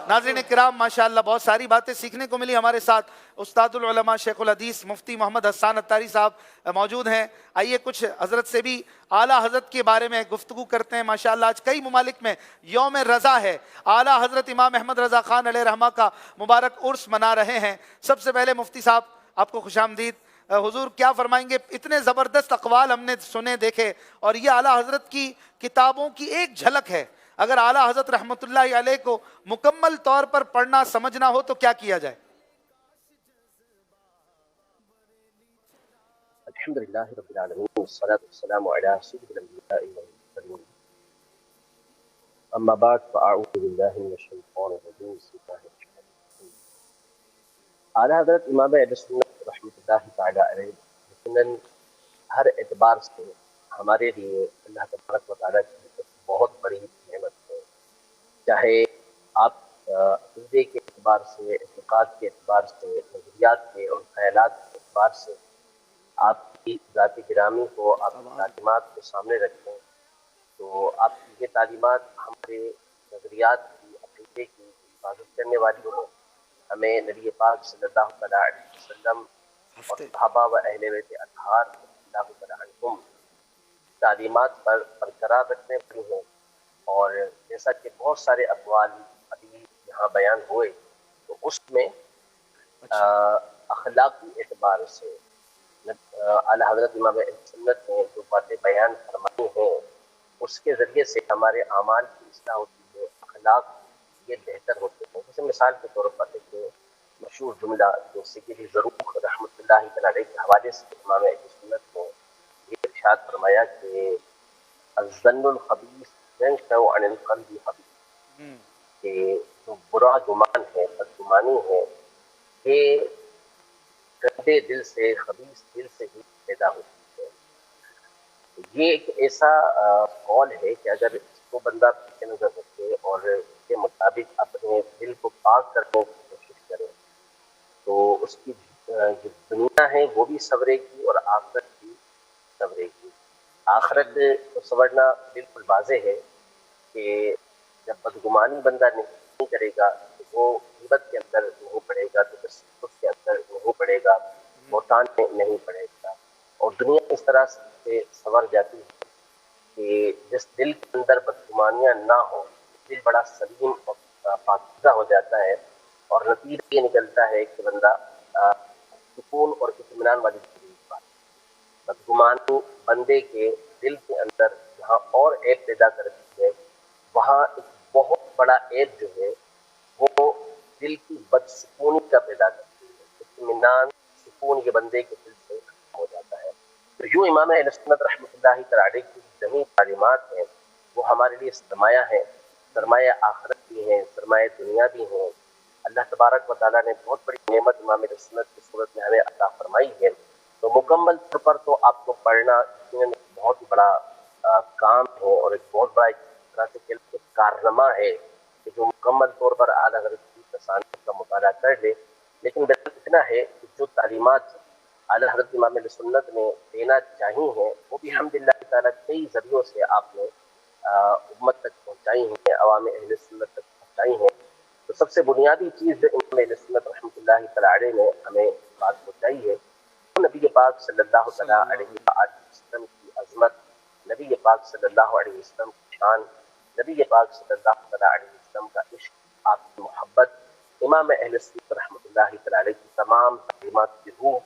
नाज़रीन किराम माशाअल्लाह बहुत सारी बातें सीखने को मिली। हमारे साथ उस्तादुल उलमा शेखुल हदीस मुफ्ती मोहम्मद हसन अत्तारी साहब मौजूद हैं। आइए कुछ हज़रत से भी आला हज़रत के बारे में गुफ्तगू करते हैं। माशाअल्लाह आज कई ममालिक में यौम रज़ा है। आला हज़रत इमाम अहमद रज़ा ख़ान अलैहि रहमा का मुबारक उर्स मना रहे हैं। सबसे पहले मुफ्ती साहब आपको खुशामदीद। हुजूर क्या फरमाएंगे? इतने ज़बरदस्त अक़वाल हमने सुने देखे और ये आला हज़रत की किताबों की एक झलक है। अगर आला हज़रत रहमतुल्लाहि अलैह को मुकम्मल तौर पर पढ़ना समझना हो तो क्या किया जाए? अल्हम्दुलिल्लाह रब्बिल आलमीन वस्सलातु वस्सलामु अला सय्यिदिल अंबिया'i वल मुरसलीन अम्मा बाद फ़अऊज़ु बिल्लाहि मिनश शैतानिर रजीम बिस्मिल्लाहिर रहमानिर रहीम। आला हज़रत इमाम अहले सुन्नत रहमतुल्लाहि तआला अलैह यकीनन हर एतबार से हमारे लिए अल्लाह तबारक व तआला की एक बहुत बड़ी नेमत है। चाहे आप अक़ीदे के एतबार से, इत्क़ाद के एतबार से, नज़रियात के और ख़यालात के एतबार से आपकी ज़ात गिरामी को, आपकी तालीमात को सामने रखें तो आपकी ये तालीमात हमारे नज़रियात की, अक़ीदे की हिफाज़त करने वाली हो। हमें नबी पाक सल्लल्लाहु अलैहि वसल्लम और सहाबा व अहले बैत अतहार रज़ियल्लाहु तआला अन्हुम तालीमात पर बरकरार रखने वाली हैं। और जैसा कि बहुत सारे अक़वाल अभी यहाँ बयान हुए तो उसमें अखलाकी एतबार से आला हज़रत इमाम अहले सुन्नत ने जो बातें बयान फरमाई हैं उसके ज़रिए से हमारे आमाल की इस्लाह होती है, अखलाक ये बेहतर होते हैं। जैसे मिसाल के तौर पर एक मशहूर जुमला जो सय्यद ज़रूख रहमतुल्लाहि अलैह के हवाले से इमाम अहले सुन्नत ने ये इरशाद फरमाया कि अज़्ज़न्नुल ख़बीस यंशअ अनिल क़ल्बि ख़बीस, कि जो बुरा गुमान है, बदगुमानी है, ये गंदे दिल से, खबीस दिल से ही पैदा होती है। ये एक ऐसा कौल है कि अगर इसको बंदा पीछे नजर रखे और इसके मुताबिक अपने दिल को पाक करने की कोशिश करे तो उसकी जो दुनिया है वो भी संवरेगी और आखिरत भी संवरेगी। आखिरत को संवरना बिल्कुल वाज़ेह है कि जब बदगुमानी बंदा नहीं करेगा तो वो ग़ीबत के अंदर नहीं पड़ेगा, तो तशद्दुद के अंदर नहीं पड़ेगा, बहतान में नहीं पड़ेगा। और दुनिया इस तरह से संवर जाती है कि जिस दिल के अंदर बदगुमानियाँ ना हो, दिल बड़ा सलीम और पाकीज़ा हो जाता है और नतीजा ये निकलता है कि बंदा सुकून और इत्मीनान वाली ज़िंदगी पाता। बदगुमानी बंदे के दिल के अंदर जहाँ और ऐब पैदा करती है वहाँ एक बहुत बड़ा ऐब जो है वो दिल की बदसुकूनी का पैदा करती है। इत्मीनान, सुकून ये बंदे के दिल से हो जाता है। तो यूँ इमाम अहले सुन्नत रहमतुल्लाहि तआला अलैह की जमी तालीमात हैं वो हमारे लिए सरमाया है, सरमाया आखिरत भी है, सरमाया दुनिया भी है। अल्लाह तबारक व तआला ने बहुत बड़ी नेमत इमाम अहले सुन्नत की सूरत में हमें अता फरमाई है। तो मुकम्मल तौर पर तो आपको पढ़ना बहुत ही बड़ा काम है और एक बहुत बड़ा एक तरह से कारनामा है कि जो मुकम्मल तौर पर आला हज़रत की तसानीफ का मुताला कर ले। लेकिन बस इतना है कि जो तालीमात आला हज़रत इमाम अहले सुन्नत ने देना चाहिए हैं वो भी अल्हम्दुलिल्लाह ताला कई ज़रियों से आपने उम्मत तक पहुँचाई हैं, अवाम अहले सुन्नत तक पहुँचाई हैं। तो सबसे बुनियादी चीज़ जो इमाम अहले सुन्नत रहमतुल्लाहि तआला अलैह ने हमें बात पहुँचाई है वो नबी पाक सल्लल्लाहु अलैहि वसल्लम की अज़मत, नबी पाक सल्लल्लाहु अलैहि वसल्लम की शान, नबी पाक सल्लल्लाहु अलैहि वसल्लम का इश्क, आपकी मोहब्बत, इमाम अहले सुन्नत रहमतुल्लाहि तआला अलैह की तमाम तालीमात की रूह,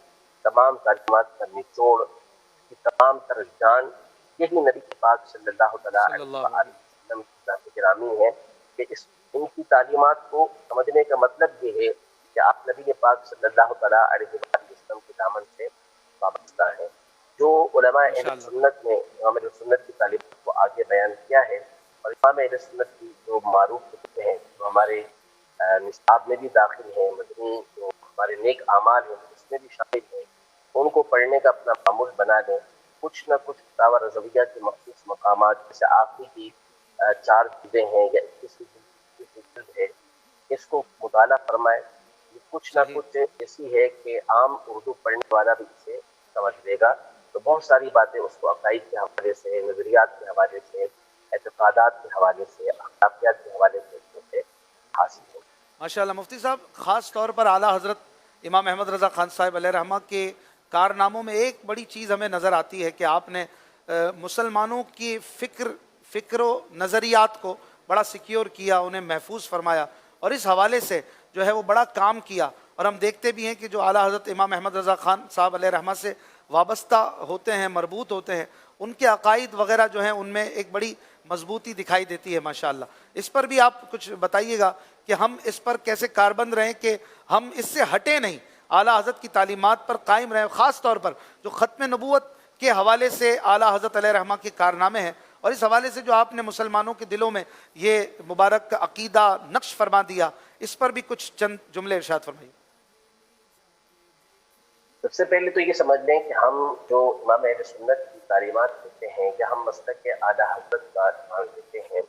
तमाम तालीमात का निचोड़, की तमाम तर जान यही नबी पाक सल्लल्लाहु अलैहि वसल्लम की ज़ात गिरामी है कि इनकी तालीमात को समझने का मतलब ये है कि आप नबी पाक सल्लल्लाहु अलैहि वसल्लम के दामन से वाबस्ता है। जो उलमा अहले सुन्नत ने इमाम अहले सुन्नत की तालीमात को आगे बयान किया है और इमाम अहले सुन्नत की जो मारूफ किताबें हैं जो हमारे निसाब में भी दाखिल हैं, मदनी जो हमारे नेक आमाल हैं उसमें भी शामिल हैं, उनको पढ़ने का अपना मामूल बना दें। कुछ न कुछ दावा रज़विया के मख़सूस मकामात जैसे आखिरी की 4 चीज़ें हैं या 21 जिल्द है, इसको मुताला फरमाएं। ये कुछ ना कुछ ऐसी है कि आम उर्दू पढ़ने वाला भी इसे समझ लेगा। तो बहुत सारी बातें उसको अक़ाइद के हवाले से, नज़रियात के हवाले से, एतक़ादात के हवाले से, अख़लाक़ियात के हवाले से हासिल हो। माशाल्लाह मुफ्ती साहब, ख़ास तौर पर आला हज़रत इमाम अहमद रज़ा ख़ान साहब अलैहि रहमा के कारनामों में एक बड़ी चीज़ हमें नज़र आती है कि आपने मुसलमानों की फ़िक्र नज़रियात को बड़ा सिक्योर किया, उन्हें महफूज फरमाया, और इस हवाले से जो है वो बड़ा काम किया। और हम देखते भी हैं कि जो आला हज़रत इमाम अहमद रज़ा ख़ान साहब अलैहि रहमा से वाबस्ता होते हैं, मरबूत होते हैं, उनके अकायद वगैरह जो हैं उनमें एक बड़ी मजबूती दिखाई देती है माशाअल्लाह। इस पर भी आप कुछ बताइएगा कि हम इस पर कैसे कारबंद रहें कि हम इससे हटे नहीं, आला हज़रत की तालीमात पर कायम रहें, ख़ास तौर पर जो ख़त्म नबूवत के हवाले से आला हज़रत अलैहि रहमा के कारनामे हैं, और इस हवाले से जो आपने मुसलमानों के दिलों में ये मुबारक अकीदा नक्श फरमा दिया, इस पर भी कुछ चंद जुमले इरशाद फरमाइए। सबसे पहले तो ये समझ लें कि हम जो इमाम अहले सुन्नत की तालीमात देते हैं या हम मसलक के आला हज़रत का मान देते हैं,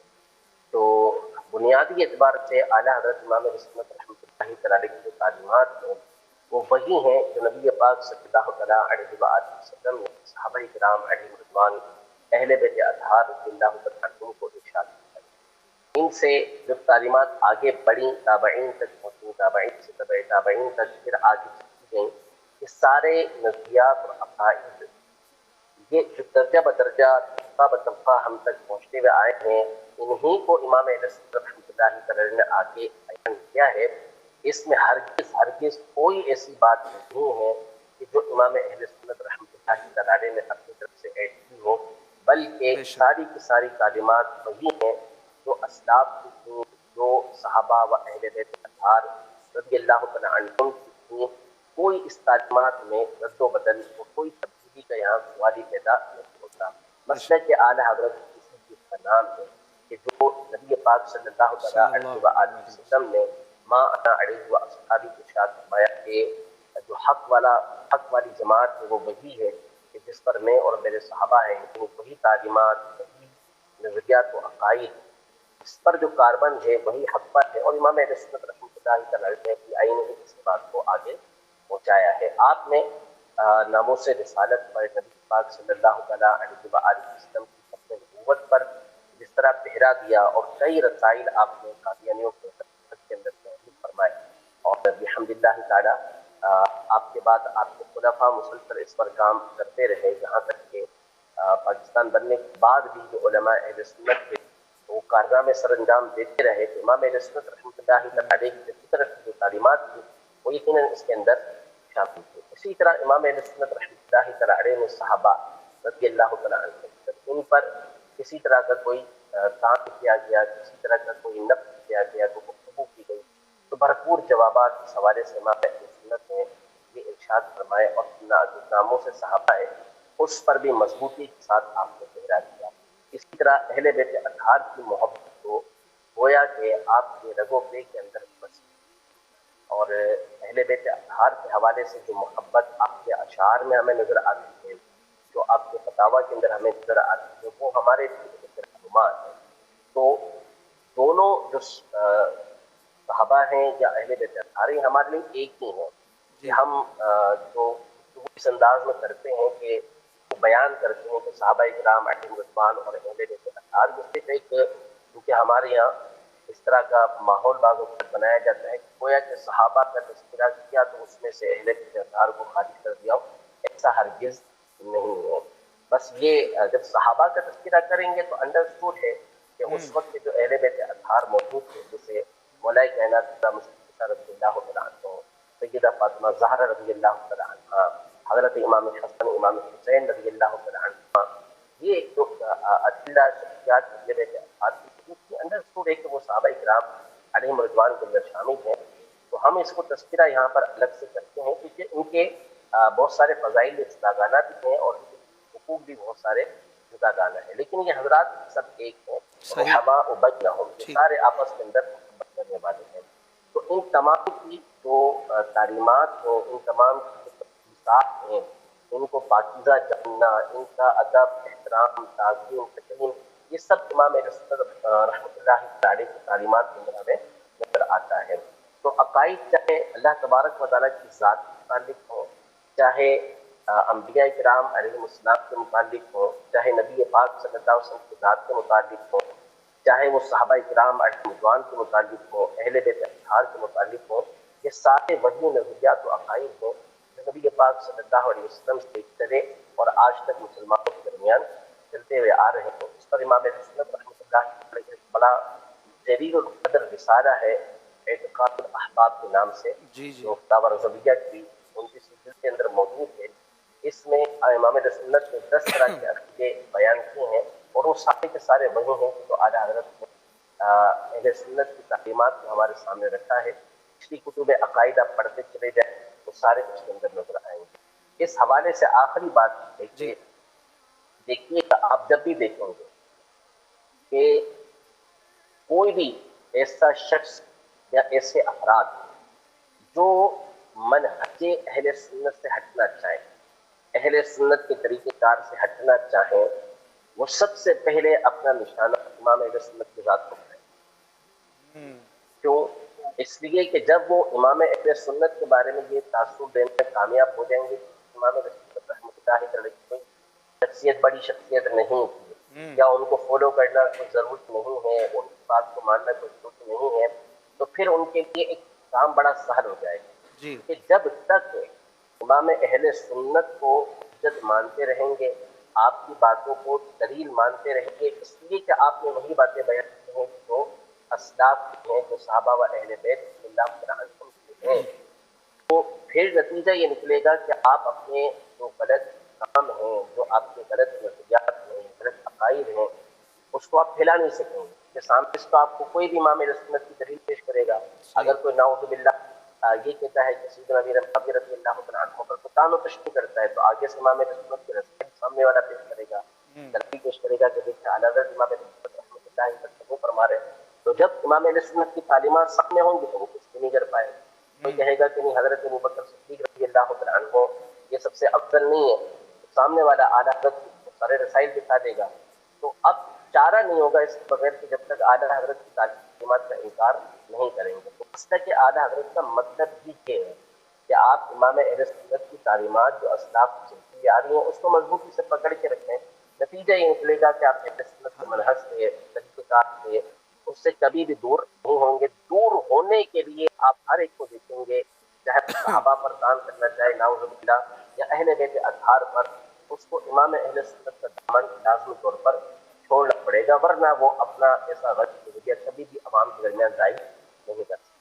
तो बुनियादी एतबार से आला हज़रत इमाम अहले सुन्नत रहमतुल्लाहि तआला की जो तालीमात हैं वो वही हैं जो नबी पाक सल्लल्लाहु अलैहि वसल्लम ने सहाबा किराम अलैहिम रिज़वान अहले बैत अतहार रज़ियल्लाहु तआला अन्हुम को इरशाद किया। इनसे जो तालीमात आगे बढ़ी, ताबईन तक पहुँची, ताबईन से तबे ताबईन तक फिर आगे चलती गई, ये सारे नज़रियात और अकाइद ये जो दर्जा बदर्जा तबका बतबका हम तक पहुँचते हुए आए हैं, इन्हीं को इमाम अहले सुन्नत रहमतुल्लाहि तआला ने आगे बयान किया है। इसमें हरगिज़ कोई ऐसी बात नहीं है कि जो इमाम अहले सुन्नत रहमतुल्लाहि तआला ने अपनी तरफ से ऐड की हो, बल्कि सारी की सारी तालीमात वही हैं जो असलाफ की थी, जो सहाबा व अहले बैत अतहार रज़ियल्लाहु तआला अन्हुम की थी। कोई इस तालीमात में रद्दो बदल और कोई तब्दीली का यहाँ सवाल पैदा नहीं होता। मसलक के आला हज़रत किसी चीज़ का नाम है कि जो नबी पाक सल्लल्लाहु अलैहि वसल्लम ने माँ अना अलैहि व अस्हाबी के साथ फरमाया कि जो हक वाली जमात है वो वही है कि जिस पर मैं और मेरे सहाबा हैं, लेकिन वही तालीमात, वही नज़रियात व अकाइद, इस पर जो कार्बन है वही हक पर है। और इमाम अहले सुन्नत रहमतुल्लाहि तआला ने की आईन ने इस बात को आगे पहुँचाया है। आपने नामोस रिसालत पर नबी पाक सल्लल्लाहु अलैहि वसल्लम की ख़त्म नबूवत पर जिस तरह पहरा दिया और कई रसाइल आपने कादियानियों के अंदर तहरीर फरमाए, और बिहम्दिल्लाह ताला आपके बाद आपके खुलफा मुसलसल इस पर काम करते रहे, यहाँ तक कि पाकिस्तान बनने के बाद भी जो उलमा अहले सुन्नत थे वो कारनामे सर अंजाम देते रहे। तो इमाम अहले सुन्नत रहमतुल्लाहि तआला की तरफ की जो तालीमात थी वो यकीनन इसके अंदर शामिल थी। इसी तरह इमाम अहले सुन्नत रहमतुल्लाहि तआला ने सहाबा रज़ियल्लाहु तआला अन्हुम, इन पर किसी तरह का कोई तान किया गया, किसी तरह का कोई नक़्द किया गया, तो गुफ्तगू की गई, तो भरपूर जवाबात इस हवाले से इमाम अहले सुन्नत ने ये इरशाद फरमाए और जो नामों से सहाबा है उस पर भी मजबूती के साथ आपने पहरा दिया। इसी तरह अहले बैत अतहार की मोहब्बत को गोया कि आपके रगो पे के अंदर बसी, और अहले बैत अतहार के हवाले से जो मोहब्बत आपके अशार में हमें नज़र आती है, जो आपके फतावा के अंदर हमें नज़र आती है, वो हमारे रहनुमा है। तो दोनों जो सहाबा हैं या अहले बैत अतहार हमारे लिए एक ही हैं कि हम जो इस अंदाज में करते हैं कि बयान करते हैं कि सहाबा इकराम अलैहिम रिज़वान और अहले बैत अतहार, जिससे एक क्योंकि हमारे यहाँ इस तरह का माहौल बाज़ बनाया जाता है कि गोया कि सहाबा का तज़किरा किया तो उसमें से अहले बैत अतहार को खारिज कर दिया हो, ऐसा हरगिज़ नहीं है। बस ये जब सहाबा का तज़किरा करेंगे तो अंडरस्टूड है कि उस वक्त जो अहले बैत अतहार मौजूद थे, जैसे मौलाए कायनात रज़ियल्लाहु तआला अन्हु, सय्यदा फातिमा ज़हरा रज़ियल्लाहु तआला अन्हा, हज़रत इमाम हसन इमाम हुसैन रज़ियल्लाहु तआला अन्हुमा, ये जो अदिल्ला शख्सियात के अंडरस्टूड है कि वो सहाबा इकराम अलैहिम रिज़वान के अंदर शामिल हैं। तो हम इसको तज़किरा यहाँ पर अलग से करते हैं क्योंकि उनके बहुत सारे फ़ज़ाइल जुदागाना भी हैं और हुकूक भी बहुत सारे जुदागाना है, लेकिन ये हजरात सब एक हैं, सहाबा उबैनहुम, सारे आपस के अंदर करने वाले हैं। तो इन तमाम की जो तालीमात हैं, इन तमाम की जो तफ़सीलात हैं, इनको पाकीज़ा जानना, इनका अदब, एहतराम, ताज़ीम, तकरीम, ये सब इमाम अहले सुन्नत रहमतुल्लाहि तआला की तालीमात के अंदर हमें नज़र आता है। तो अकाइद चाहे अल्लाह तबारक व तआला की ज़ात के मुतालिक हो, चाहे अंबिया किराम अलैहिमुस्सलाम के मुतालिक हो, चाहे नबी पाक सल्लल्लाहु अलैहि वसल्लम की ज़ात के मुतालिक हो, चाहे वो सहाबा किराम अलैहिम रिज़वान के मुतालिक हो, अहले बैत अतहार के یہ سارے وہی نظریات و عقائد ہیں جو نبی پاک صلی اللہ علیہ وسلم سے ابتدے اور آج تک مسلمانوں کے درمیان چلتے ہوئے آ رہے ہیں. اس پر امام اہل سنت رحمۃ اللہ علیہ ایک بڑا جلیل القدر رسالہ ہے اعتقاد الاحباب کے نام سے، جی جو فتاوی رضویہ کی 29 جلد کے اندر موجود ہے. اس میں امام اہل سنت نے 10 طرح کے عقیدے بیان کیے ہیں اور وہ سارے کے سارے وہی ہیں جو اعلیٰ حضرت نے اہل سنت کی تعلیمات کو ہمارے سامنے رکھا ہے. پچھلی کتب عقائد آپ پڑھتے چلے جائیں تو سارے اس کے اندر نظر آئیں گے. اس حوالے سے آخری بات ہے کہ دیکھیے آپ جب بھی دیکھیں گے کہ کوئی بھی ایسا شخص یا ایسے افراد جو منہج اہل سنت سے ہٹنا چاہیں، اہل سنت کے طریقہ کار سے ہٹنا چاہیں، وہ سب سے پہلے اپنا نشانہ امام اہل سنت کی ذات کو کریں. کیوں؟ اس لیے کہ جب وہ امام اہل سنت کے بارے میں یہ تاثر دینے میں کامیاب ہو جائیں گے کہ امام اہل سنت رحمۃ اللہ علیہ کوئی شخصیت بڑی شخصیت نہیں تھی یا ان کو فالو کرنا کوئی ضرورت نہیں ہے، ان کی بات کو ماننا کوئی ضرورت نہیں ہے، تو پھر ان کے لیے ایک کام بڑا سہل ہو جائے گا کہ جب تک امام اہل سنت کو حجت مانتے رہیں گے، آپ کی باتوں کو دلیل مانتے رہیں گے، اس لیے کہ آپ نے وہی باتیں بیان کی ہیں جو اسلاف ہیں، جو صحابہ و اہل بیت رضی اللہ تعالیٰ عنہم کے ہیں، تو پھر نتیجہ یہ نکلے گا کہ آپ اپنے جو غلط کام ہیں، جو آپ کے غلط نظریات ہیں، غلط عقائد ہیں، اس کو آپ پھیلا نہیں سکیں گے. کہ سامنے اس کو آپ کو کوئی بھی امام اہل سنت کی دلیل پیش کرے گا، اگر کوئی نعوذ باللہ یہ کہتا ہے کہ سیدنا امیر معاویہ رضی اللہ تعالیٰ عنہ پر قتال و تشریح کرتا ہے، تو آگے سے امام اہل سنت کی رسالت سامنے والا پیش کرے گا، دلیل پیش کرے گا کہ دیکھیں اعلیٰ حضرت امام اہل سنت رحمۃ اللہ علیہ پر فرما رہے ہیں. تو جب امام اہل سنت کی تعلیمات سامنے ہوں گی تو وہ کچھ بھی نہیں کر پائے. کوئی کہے گا کہ نہیں حضرت ابوبکر صدیق رضی اللہ تعالیٰ عنہ یہ سب سے افضل نہیں ہے، سامنے والا اعلیٰ حضرت سارے رسائل دکھا دے گا. تو اب چارہ نہیں ہوگا اس کے بغیر کہ جب تک اعلیٰ حضرت کی تعلیمات کا انکار نہیں کریں گے. تو اس طرح کے اعلیٰ حضرت کا مطلب بھی یہ ہے کہ آپ امام اہل سنت کی تعلیمات جو اسلاف چلتی آ رہی ہیں اس کو مضبوطی سے پکڑ کے رکھیں. نتیجہ یہ نکلے گا کہ آپ اہل سنت کے منہج سے، طریقہ کار سے، اس سے کبھی بھی دور نہیں ہوں گے. دور ہونے کے لیے آپ ہر ایک کو دیکھیں گے، چاہے صحابہ پر کام کرنا چاہے نعوذ باللہ یا اہل بیت اطہار پر، اس کو امام اہل سنت کا دامن لازمی طور پر چھوڑنا پڑے گا، ورنہ وہ اپنا ایسا غلط نظریہ کبھی بھی عوام کے درمیان ظاہر نہیں کر سکتے.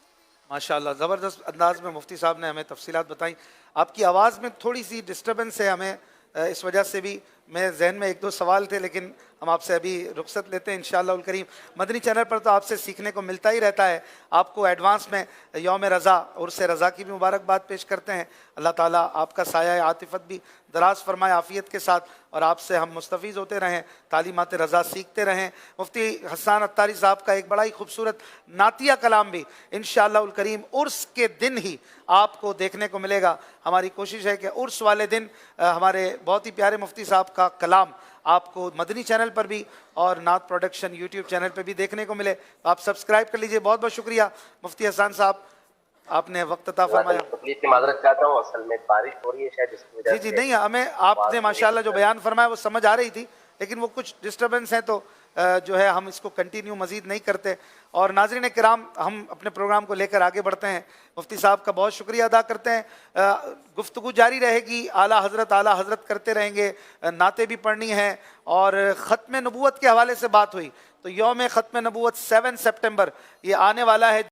ماشاءاللہ زبردست انداز میں مفتی صاحب نے ہمیں تفصیلات بتائیں. آپ کی آواز میں تھوڑی سی ڈسٹربنس ہے ہمیں، اس وجہ سے بھی میں ذہن میں ایک دو سوال تھے، لیکن ہم آپ سے ابھی رخصت لیتے ہیں انشاءاللہ الکریم. مدنی چینل پر تو آپ سے سیکھنے کو ملتا ہی رہتا ہے. آپ کو ایڈوانس میں یوم رضا عرس رضا کی بھی مبارکباد پیش کرتے ہیں. اللہ تعالیٰ آپ کا سایہ عاطفت بھی دراز فرمائے عافیت کے ساتھ، اور آپ سے ہم مستفیض ہوتے رہیں، تعلیمات رضا سیکھتے رہیں. مفتی حسان عطاری صاحب کا ایک بڑا ہی خوبصورت نعتیہ کلام بھی انشاءاللہ الکریم عرس کے دن ہی آپ کو دیکھنے کو ملے گا. ہماری کوشش ہے کہ عرس والے دن ہمارے بہت ہی پیارے مفتی صاحب کا کلام آپ کو مدنی چینل پر بھی اور نعت پروڈکشن یوٹیوب چینل پہ بھی دیکھنے کو ملے. آپ سبسکرائب کر لیجئے. بہت بہت شکریہ مفتی حسان صاحب، آپ نے وقت عطا فرمایا. تکلیف کی معذرت چاہتا ہوں، اصل میں بارش ہو رہی ہے شاید جس کی وجہ سے جی نہیں، ہمیں آپ نے ماشاءاللہ جو بیان فرمایا وہ سمجھ آ رہی تھی، لیکن وہ کچھ ڈسٹربنس ہیں تو جو ہے ہم اس کو کنٹینیو مزید نہیں کرتے. اور ناظرین کرام، ہم اپنے پروگرام کو لے کر آگے بڑھتے ہیں. مفتی صاحب کا بہت شکریہ ادا کرتے ہیں. گفتگو جاری رہے گی، اعلیٰ حضرت کرتے رہیں گے، نعتیں بھی پڑھنی ہیں. اور ختم نبوت کے حوالے سے بات ہوئی تو یوم ختم نبوت 7 سپٹمبر یہ آنے والا ہے.